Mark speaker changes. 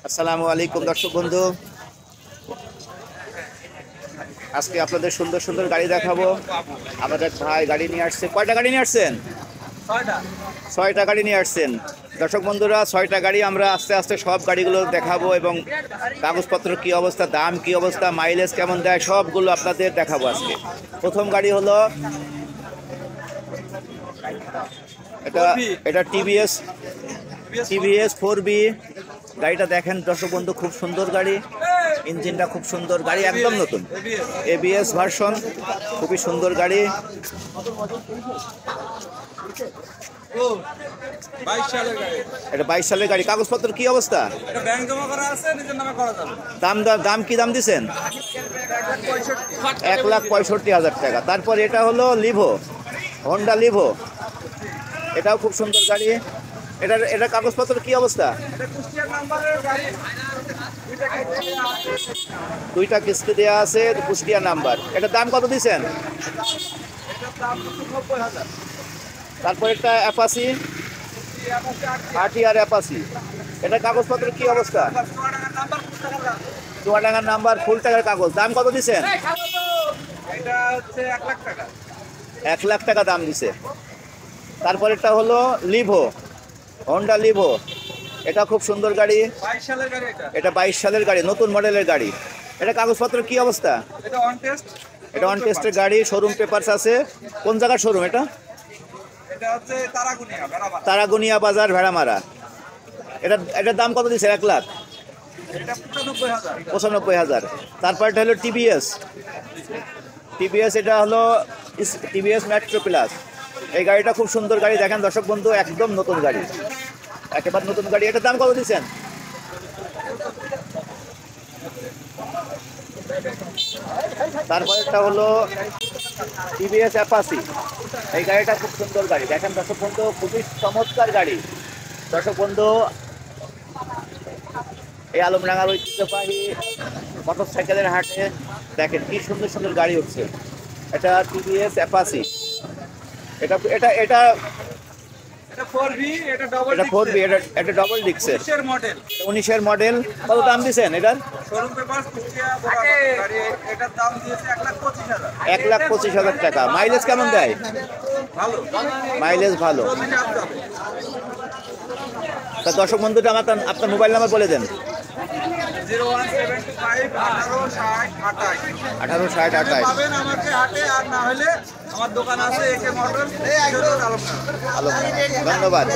Speaker 1: আসসালামু আলাইকুম দর্শক বন্ধু, আজকে আপনাদের সুন্দর সুন্দর গাড়ি দেখাবো। আমাদের ভাই গাড়ি নিয়ে আসছে। কয়টা গাড়ি নিয়ে আসছেন? ছয়টা গাড়ি নিয়ে আসছেন। দর্শক বন্ধুরা, ছয়টা গাড়ি আমরা আস্তে আস্তে সব গাড়িগুলো দেখাবো এবং কাগজপত্র কি অবস্থা, দাম কি অবস্থা, মাইলেজ কেমন দেয়, সবগুলো আপনাদের দেখাবো আজকে। প্রথম গাড়ি হলো এটা টিভিএস 4B। গাড়িটা দেখেন দর্শক বন্ধু, খুব সুন্দর গাড়ি, ইঞ্জিনটা খুব সুন্দর, গাড়ি একদম নতুন, ABS ভার্সন, খুবই সুন্দর গাড়ি। এটা 22 সালের গাড়ি। কাগজপত্র কি অবস্থা? দাম কি দাম দিচ্ছেন? 1,65,000 টাকা। তারপর এটা হলো লিভো, হন্ডা লিভো, এটাও খুব সুন্দর গাড়ি। এটা কাগজপত্র কি অবস্থা? দুইটা কিস্তি দেওয়া আছে, কুষ্টিয়া নাম্বার। এটার দাম কত দিচ্ছেন? তারপর একটা অ্যাপাসি, RTR অ্যাপাসি, এটা কাগজপত্র কি অবস্থা? চুয়াডাঙ্গার নাম্বার, ফুল টাকার কাগজ। দাম কত দিচ্ছেন? 1 লাখ টাকা দাম দিছে। তারপর এটা হলো লিভো, হন্ডা লিভো, এটা খুব সুন্দর গাড়ি। এটা 22 সালের গাড়ি, নতুন মডেলের গাড়ি। এটা কাগজপত্র কি অবস্থা? এটা অন টেস্টের গাড়ি, শোরুম পেপারস আছে। কোন জায়গার শোরুম এটা? তারাগুনিয়া বাজার, ভেড়ামারা। এটার দাম কত দিচ্ছে? 1,95,000। তারপর এটা হলো টিভিএস, এটা হলো টিভিএস মেট্রো প্লাস। এই গাড়িটা খুব সুন্দর গাড়ি, দেখেন দর্শক বন্ধু, একদম নতুন গাড়ি, একেবারে নতুন গাড়ি। এটার দাম কত দিচ্ছেন? তারপরেরটা হলো টিভিএস অ্যাপাসি। এই গাড়িটা খুব সুন্দর গাড়ি, দেখেন দর্শক বন্ধু, খুবই চমৎকার গাড়ি। দর্শক বন্ধু, এই আলমডাঙ্গার ঐতিহ্যবাহী মোটর সাইকেলের হাটে দেখেন কি সুন্দর সুন্দর গাড়ি উঠছে। এটা টিভিএস অ্যাপাসি, এটা 4B, ডিক্সের 19-এর মডেল। কত দাম দিচ্ছেন এটার? 1,25,000 টাকা। মাইলেজ কেমন দেয়? মাইলেজ ভালো। তা দর্শক বন্ধুটা আপনার মোবাইল নাম্বার বলে দেন। 1860
Speaker 2: আমার দোকান আছে,
Speaker 1: ধন্যবাদ।